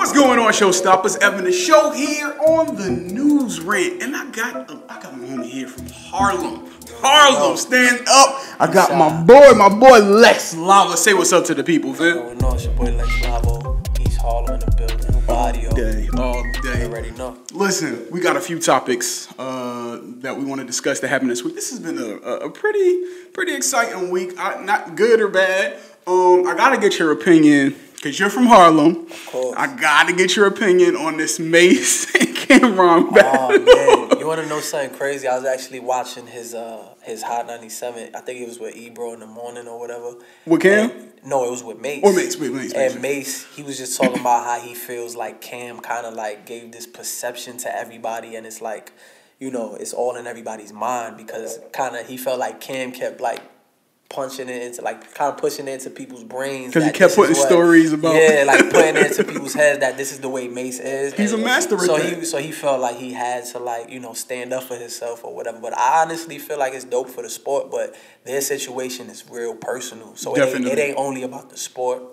What's going on, showstoppers? Evan the Show here on the News Rant, and I got my homie here from Harlem. Harlem, stand up! I got my boy Lex Lauer. Say what's up to the people, fam. What's going on? It's your boy Lex LAVO. East Harlem in the building. All day. You already know. Listen, we got a few topics that we want to discuss that happened this week. This has been a pretty exciting week. Not good or bad. I gotta get your opinion. Because you're from Harlem. Of course. I got to get your opinion on this Mase&Cam battle. Oh, man. You want to know something crazy? I was actually watching his Hot 97. I think it was with Ebro in the morning or whatever. With Cam? No, it was with Mase. Or Mase. And Mase, he was just talking about how he feels like Cam kind of like gave this perception to everybody. And it's like, you know, it's all in everybody's mind because kind of he felt like Cam kept like punching it into, like, kind of pushing it into people's brains. Because he kept putting stories about... Yeah, like, putting it into people's heads that this is the way Mase is. He's a master at that. So he felt like he had to, like, you know, stand up for himself or whatever. But I honestly feel like it's dope for the sport, but their situation is real personal. So it ain't only about the sport.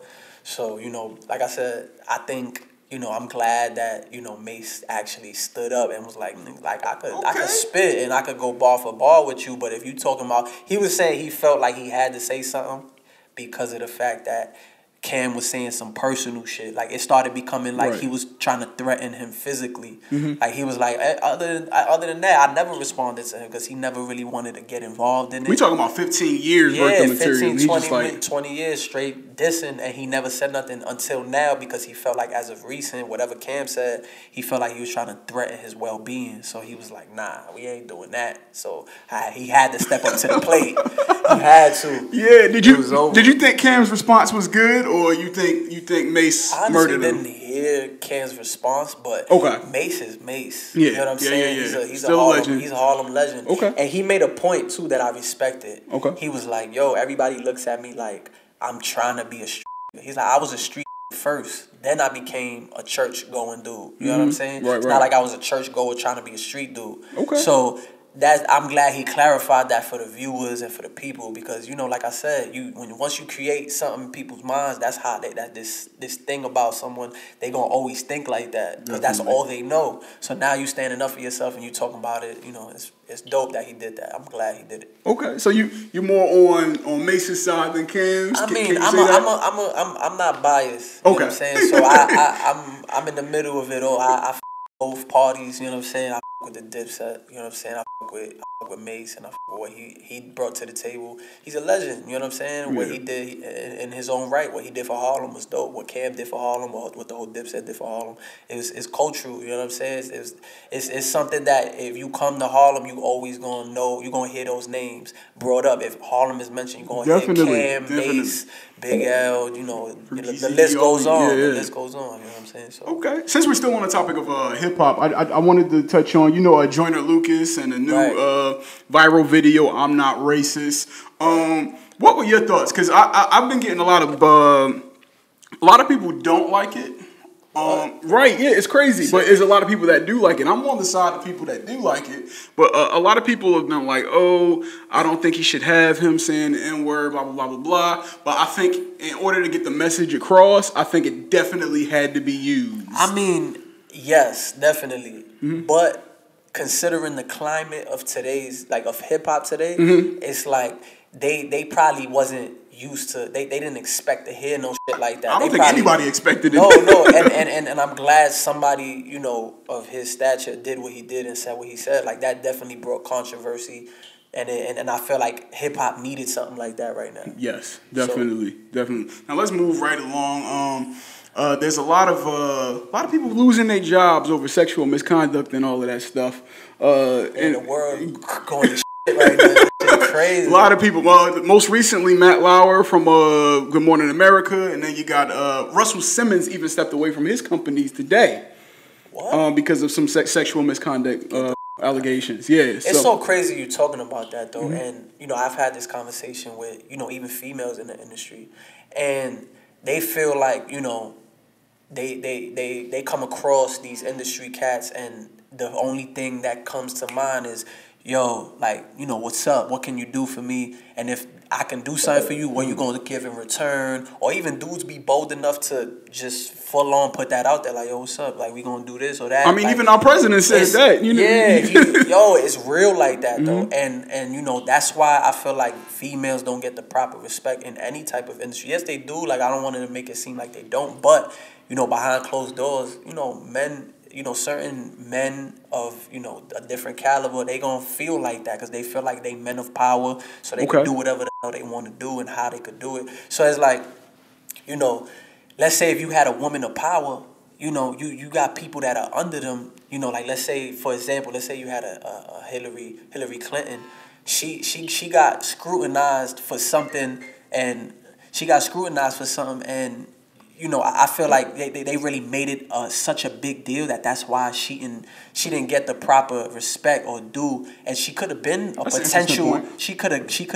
So, you know, like I said, I think... You know, I'm glad that, you know, Mase actually stood up and was like I could spit and I could go ball for ball with you. But if you talking about, he was saying he felt like he had to say something because of the fact that Cam was saying some personal shit. Like, it started becoming like he was trying to threaten him physically. Like, he was like, other than that, I never responded to him because he never really wanted to get involved in it. We talking about 15 years worth of material. 15, 20 years straight dissing, and he never said nothing until now because he felt like as of recent, whatever Cam said, he felt like he was trying to threaten his well-being. So he was like, nah, we ain't doing that. So he had to step up to the plate. He had to. Yeah, did you think Cam's response was good? Or you think Mase murdered him? I honestly didn't hear Cam's response, but Mase is Mase. Yeah, you know what I'm saying? Yeah. He's a legend. He's a Harlem legend. Okay. And he made a point, too, that I respected. Okay. He was like, yo, everybody looks at me like I'm trying to be a street. He's like, I was a street first. Then I became a church-going dude. You know what I'm saying? It's not like I was a church-goer trying to be a street dude. Okay. So... I'm glad he clarified that for the viewers and for the people because, you know, like I said, once you create something in people's minds, that's how this thing about someone, they gonna always think like that because that's all they know. So now you standing up for yourself and you talking about it, you know, it's dope that he did that. I'm glad he did it. Okay, so you're more on Mase's side than Cam's. I mean, I'm not biased. You know what I'm saying? So I'm in the middle of it all. I both parties, you know what I'm saying? I with the Dipset, you know what I'm saying? I fuck with Mase and I fuck with what he brought to the table. He's a legend, you know what I'm saying? Yeah. What he did in his own right, what he did for Harlem was dope. What Cam did for Harlem, what the whole Dipset did for Harlem, it's cultural, you know what I'm saying? It's something that if you come to Harlem, you always gonna know, you're gonna hear those names brought up. If Harlem is mentioned, you're gonna hear Cam, Mase, Big L, you know, the list goes on. Yeah. The list goes on, you know what I'm saying? So. Okay. Since we're still on the topic of hip-hop, I wanted to touch on, you know, Joyner Lucas and the new viral video, I'm Not Racist. What were your thoughts? Because I've been getting a lot of people don't like it. It's crazy, but there's a lot of people that do like it. I'm on the side of people that do like it, but a lot of people have been like, oh, I don't think he should have him saying the N-word, blah, blah, blah, blah, blah. But I think in order to get the message across, I think it definitely had to be used. I mean, yes, definitely. But considering the climate of today's, like, of hip-hop today, it's like they probably wasn't used to, they didn't expect to hear no shit like that. I don't think anybody expected it. No, and I'm glad somebody, you know, of his stature did what he did and said what he said. Like, that definitely brought controversy, and I feel like hip-hop needed something like that right now. Yes, definitely. Now, let's move right along. There's a lot of people losing their jobs over sexual misconduct and all of that stuff. And the world going to shit right now. Crazy. A lot of people. Well, most recently, Matt Lauer from Good Morning America, and then you got Russell Simmons even stepped away from his companies today. What? Because of some sexual misconduct allegations. Yeah. It's so crazy you're talking about that, though. And, you know, I've had this conversation with, you know, even females in the industry. And they feel like, you know, they come across these industry cats and the only thing that comes to mind is, yo, like, you know, what's up? What can you do for me? And if I can do something for you, what you going to give in return? Or even dudes be bold enough to just full on put that out there, like, yo, what's up? Like, we going to do this or that. I mean, like, even our president said that. You know? Yeah, yo, it's real like that, though. And, you know, that's why I feel like females don't get the proper respect in any type of industry. Yes, they do. Like, I don't want to make it seem like they don't. But, you know, behind closed doors, you know, men... You know, certain men of, you know, a different caliber, they gonna feel like that because they feel like they men of power, so they can do whatever the hell they want to do and how they could do it. So it's like, you know, let's say if you had a woman of power, you know, you got people that are under them. You know, like let's say, for example, let's say you had a Hillary Clinton. She got scrutinized for something, and you know, I feel like they really made it such a big deal that's why she didn't get the proper respect or due, and she could have been a potential. She could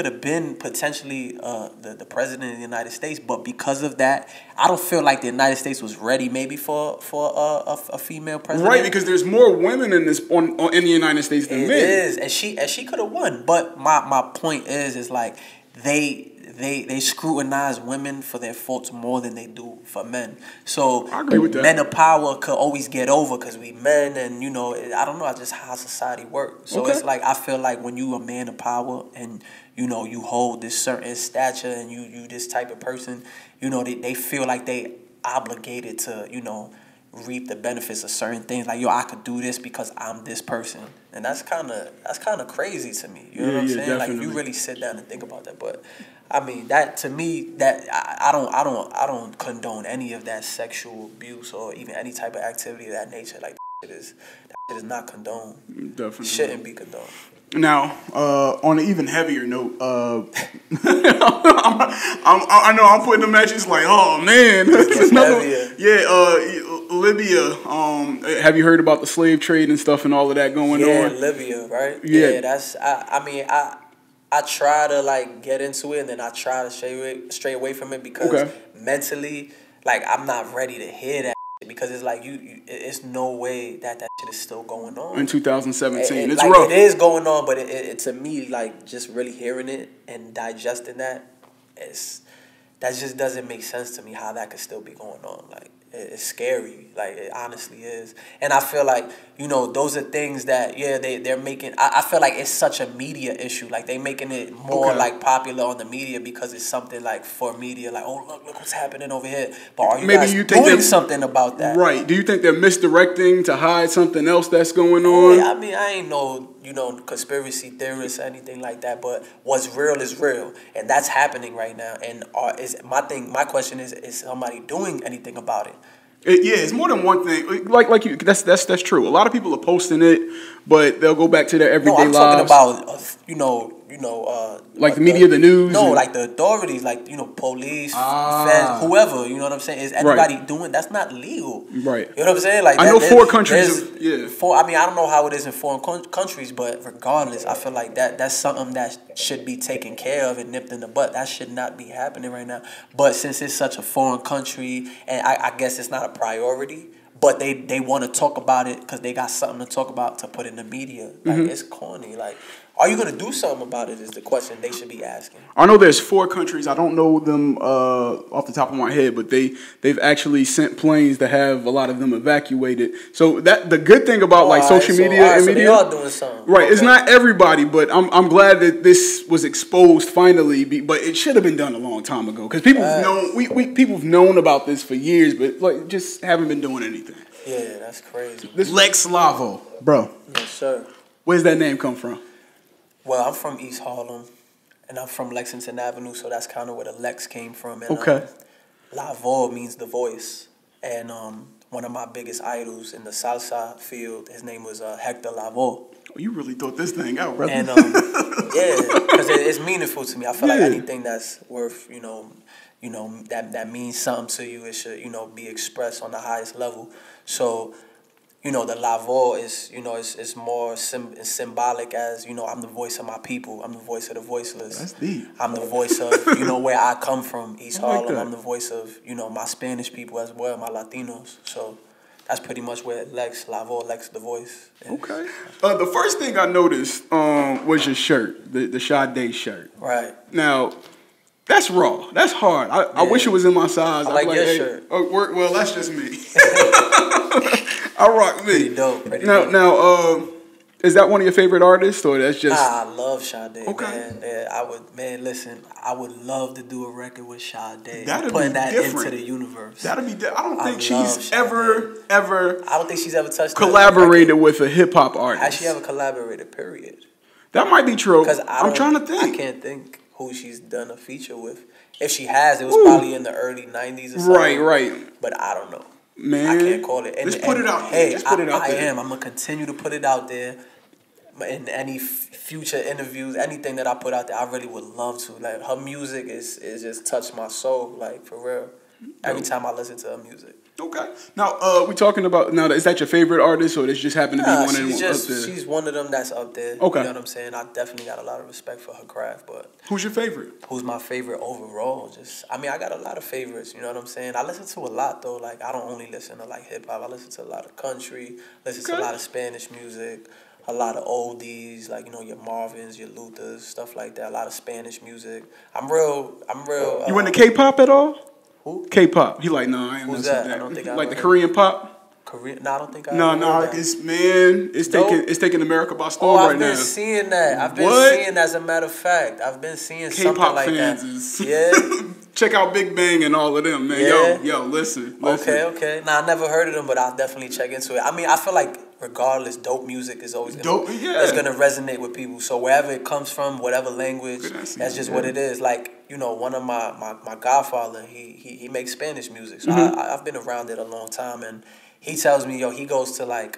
have been potentially the president of the United States, but because of that, I don't feel like the United States was ready maybe for a female president. Right, because there's more women in this in the United States than men. It is, and she could have won, but my point is like they scrutinize women for their faults more than they do for men. So I agree with that. Men of power could always get over because we men, and you know, I don't know, just how society works. So it's like I feel like when you a man of power and you know you hold this certain stature and you this type of person, you know, they feel like they obligated to, you know, reap the benefits of certain things. Like, yo, I could do this because I'm this person, and that's kind of crazy to me. You know what I'm saying? Definitely. Like, if you really sit down and think about that, but. I mean, that to me, that I don't condone any of that sexual abuse or even any type of activity of that nature. Like that shit is not condoned. Definitely shouldn't be condoned. Now, on an even heavier note, I know I'm putting the matches like, oh man, Libya. Have you heard about the slave trade and stuff and all of that going on? Yeah, Libya, right? Yeah, that's. I try to like get into it, and then I try to stray away from it because mentally, like, I'm not ready to hear that shit because it's like it's no way that shit is still going on in 2017. It's like, rough. It is going on, but it to me, like, just really hearing it and digesting that just doesn't make sense to me how that could still be going on. Like, it's scary. Like, it honestly is. And I feel like, you know, those are things that, yeah, they're making... I feel like it's such a media issue. Like, they making it more, like, popular on the media because it's something, like, for media. Like, oh, look what's happening over here. But are you guys doing something about that? Right. Do you think they're misdirecting to hide something else that's going on? Yeah, I mean, I ain't no, you know, conspiracy theorist or anything like that. But what's real is real. And that's happening right now. And my question is somebody doing anything about it? It's more than one thing. Like you, that's true. A lot of people are posting it, but they'll go back to their everyday lives. No, I'm talking about like the media, the news. No, like the authorities, like, you know, police, feds, whoever. You know what I'm saying? Is anybody doing? That's not legal. Right. You know what I'm saying? Like, I know 4 countries. I mean, I don't know how it is in foreign countries, but regardless, I feel like that's something that should be taken care of and nipped in the butt. That should not be happening right now. But since it's such a foreign country, and I guess it's not a priority, but they want to talk about it because they got something to talk about to put in the media. Like, it's corny. Like, are you going to do something about it is the question they should be asking. I know there's 4 countries. I don't know them off the top of my head, but they've actually sent planes to have a lot of them evacuated. So that the good thing about social media and media, they are doing something. Right. Okay. It's not everybody, but I'm glad that this was exposed finally. But it should have been done a long time ago because people have known people've known about this for years, but like just haven't been doing anything. Yeah, that's crazy. This Lex LAVO, bro. Yes, sir. Where's that name come from? Well, I'm from East Harlem, and I'm from Lexington Avenue, so that's kind of where the Lex came from. And, LAVO means the voice, and one of my biggest idols in the salsa field, his name was Hector LAVO. Oh, you really thought this thing out, brother. And yeah, because it's meaningful to me. I feel like anything that's worth, that means something to you, it should, be expressed on the highest level. So, the LAVO is, it's more symbolic as, I'm the voice of my people. I'm the voice of the voiceless. That's deep. I'm the voice of, where I come from, East Harlem. I'm the voice of, my Spanish people as well, my Latinos. So that's pretty much where LAVO elects the voice. Yeah. Okay. The first thing I noticed was your shirt, the Sade shirt. Right. Now, that's raw. That's hard. I wish it was in my size. I like your shirt. Oh, well, that's just me. I rock me. Pretty dope. Now, is that one of your favorite artists, or that's just? Nah, I love Sade. Okay. Man. Yeah, listen, I would love to do a record with Sade. That'd putting be that different. into the universe. That'd be. I don't think she's Sade. ever. I don't think she's ever touched collaborated with a hip hop artist. Actually, ever collaborated. Period. That might be true. Because I'm trying to think. I can't think who she's done a feature with. If she has, it was probably in the early 90s or something. Right. But I don't know. Man, I can't call it. Just put it out there. I am. I'm going to continue to put it out there. In any future interviews, anything that I put out there, I really would love to. Like, her music is just touched my soul, like, for real. Every time I listen to her music. Okay. Now, we talking about, is that your favorite artist, or does just happen to be one of them up there? She's one of them that's up there. Okay. You know what I'm saying? I definitely got a lot of respect for her craft, but... Who's your favorite? Who's my favorite overall? I got a lot of favorites, you know what I'm saying? I listen to a lot, though. Like, I don't only listen to, like, hip-hop. I listen to a lot of country, listen to a lot of Spanish music, a lot of oldies, like, your Marvins, your Luthers, stuff like that. A lot of Spanish music. I'm real. You into K-pop at all? Who? K-pop. He like, no, I ain't Who's that. I don't think I like the Korean pop? Korean? No, I don't think I No, it's taking America by storm right now. I've been seeing that. I've been seeing, as a matter of fact, I've been seeing K-pop something like fans that. Yeah. Check out Big Bang and all of them, man. Yeah. Yo, listen. Okay. Nah, I never heard of them, but I'll definitely check into it. I feel like regardless, dope music is always gonna resonate with people. So wherever it comes from, whatever language, that's just what it is. Like, one of my godfather, he makes Spanish music. So I've been around it a long time, and he tells me, he goes to, like,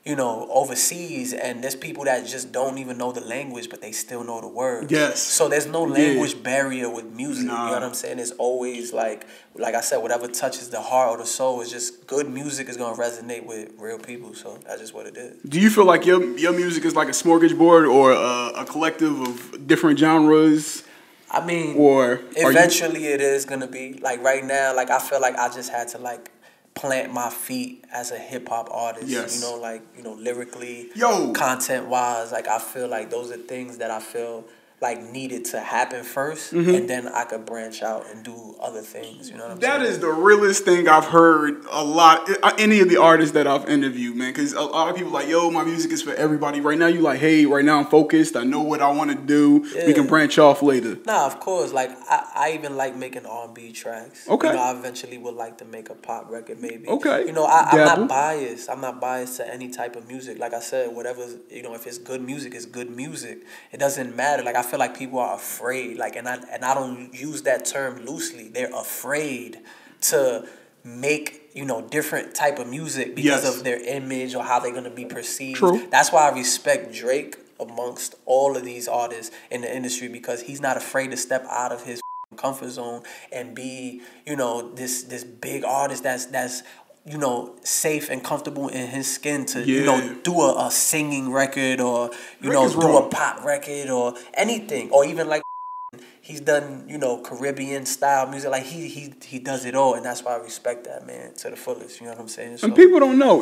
overseas, and there's people that just don't even know the language, but they still know the words. Yes. So there's no language barrier with music. Nah. You know what I'm saying? It's always like I said, whatever touches the heart or the soul is just good music is gonna resonate with real people. So that's just what it is. Do you feel like your music is like a smorgasbord or a collective of different genres? Or eventually it is gonna be. Like right now, like I feel like I just had to like plant my feet as a hip hop artist. Yes. Lyrically, content wise, like I feel like those are things that I feel like needed to happen first, and then I could branch out and do other things. You know what I'm saying? That is the realest thing I've heard a lot. Any of the artists that I've interviewed, man, because a lot of people like, my music is for everybody. Right now, you like, hey, right now I'm focused. I know what I want to do. Yeah. We can branch off later. Nah, of course. Like I even like making R&B tracks. Okay. I eventually would like to make a pop record, maybe. Okay. I'm not biased. I'm not biased to any type of music. Like I said, whatever, if it's good music, it's good music. It doesn't matter. Like I feel like people are afraid, like, and I don't use that term loosely. They're afraid to make, different type of music because of their image or how they're gonna be perceived. True. That's why I respect Drake amongst all of these artists in the industry, because he's not afraid to step out of his comfort zone and be, this big artist that's safe and comfortable in his skin to, do a singing record or, do a pop record or anything. Or even like he's done, Caribbean style music. Like he does it all, and that's why I respect that, man, to the fullest. You know what I'm saying? So, and people don't know.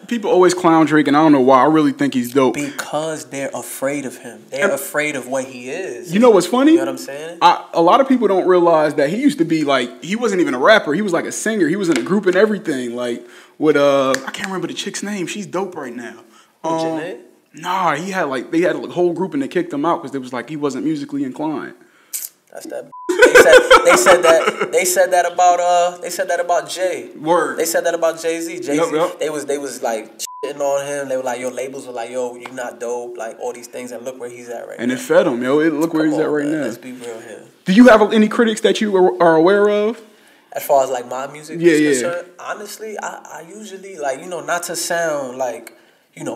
People always clown Drake, and I don't know why. I really think he's dope. Because they're afraid of him. They're afraid of what he is. You know what's funny? You know what I'm saying? A lot of people don't realize that he used to be like, he wasn't even a rapper. He was like a singer. He was in a group and everything. Like with I can't remember the chick's name. She's dope right now. Janae? Nah, they had a whole group and they kicked him out because it was like he wasn't musically inclined. That's that. They said that about Jay. Word. They said that about Jay-Z. Jay-Z. Yep. They was like shitting on him. They were like, labels were like, you're not dope. Like all these things, and look where he's at right now. And it fed him, Look where he's at right now. Let's be real here. Do you have any critics that you are aware of? As far as like my music is concerned, honestly, I usually like, not to sound like,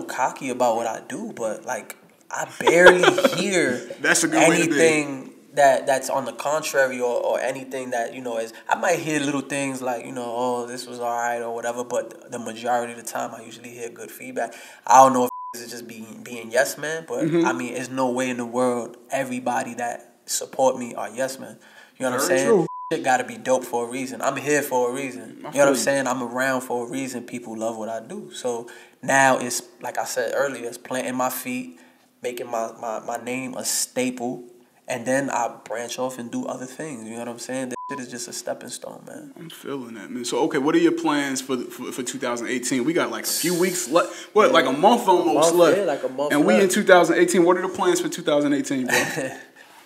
cocky about what I do, but like I barely hear that's a good anything that's on the contrary or anything that, is, I might hear little things like, this was all right or whatever, but the majority of the time I usually hear good feedback. I don't know if it's just being yes man, but there's no way in the world everybody that support me are yes man. You know what I'm saying? True. shit gotta be dope for a reason. I'm here for a reason. You know what I'm saying? I'm around for a reason. People love what I do. So now it's, like I said earlier, it's planting my feet, making my name a staple, and then I branch off and do other things. You know what I'm saying? That shit is just a stepping stone, man. I'm feeling that, man. So, okay, what are your plans for 2018? We got like a few weeks left. What, like a month almost left? Yeah, like a month and left. we in 2018. What are the plans for 2018,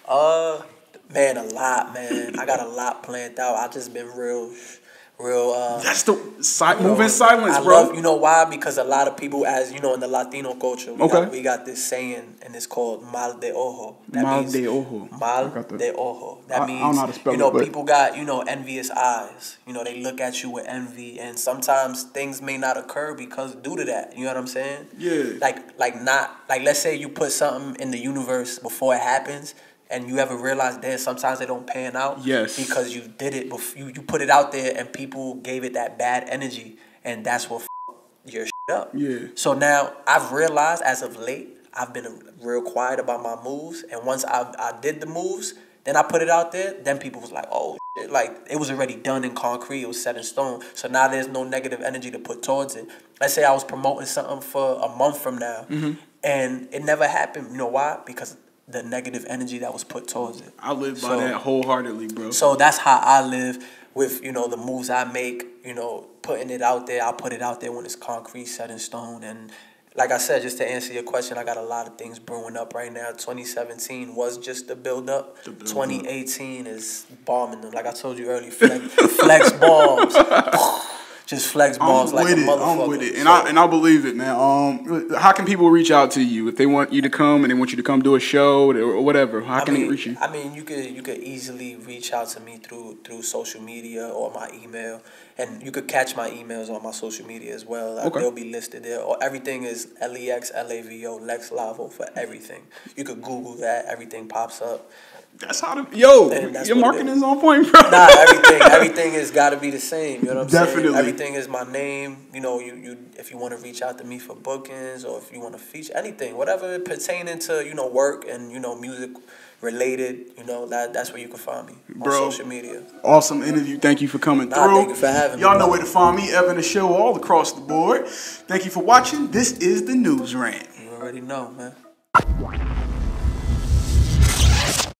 bro? Man, a lot, man. I got a lot planned out. I just been real. That's the moving silence, bro. Love, you know why? Because a lot of people, as you know, in the Latino culture, we got this saying, and it's called mal de ojo. Mal de ojo. That means, I don't know how to spell you know, it, people got, you know, envious eyes. You know, they look at you with envy, and sometimes things may not occur because due to that. You know what I'm saying? Yeah. Like let's say you put something in the universe before it happens. And you ever realize that sometimes they don't pan out? Yes. Because you did it before, you put it out there and people gave it that bad energy, and that's what your shit up. Yeah. So now I've realized as of late, I've been real quiet about my moves, and once I did the moves, then I put it out there, then people was like, oh shit, like it was already done in concrete, it was set in stone. So now there's no negative energy to put towards it. Let's say I was promoting something for a month from now, and it never happened. You know why? Because the negative energy that was put towards it. I live by that wholeheartedly, bro. So that's how I live with, you know, the moves I make, you know, putting it out there. I'll put it out there when it's concrete, set in stone. And like I said, just to answer your question, I got a lot of things brewing up right now. 2017 was just the build up. 2018 is bombing them. Like I told you earlier, flex bombs. Just flex balls like a motherfucker. I'm with it, and I believe it, man. How can people reach out to you if they want you to come and they want you to come do a show or whatever? How can they reach you? I mean, you could easily reach out to me through social media or my email, and you could catch my emails on my social media as well. Okay. They'll be listed there. Or everything is LEX, Lex LAVO for everything. You could Google that. Everything pops up. That's how your marketing is on point, bro. Nah, everything has got to be the same. You know what I'm saying? Everything is my name. You know, you if you want to reach out to me for bookings or if you want to feature anything, whatever pertaining to, you know, work and, you know, music related, you know, that's where you can find me on social media. Awesome interview. Thank you for coming through. Thank you for having me. Y'all know where to find me, Evan the Show, all across the board. Thank you for watching. This is the News Rant. You already know, man.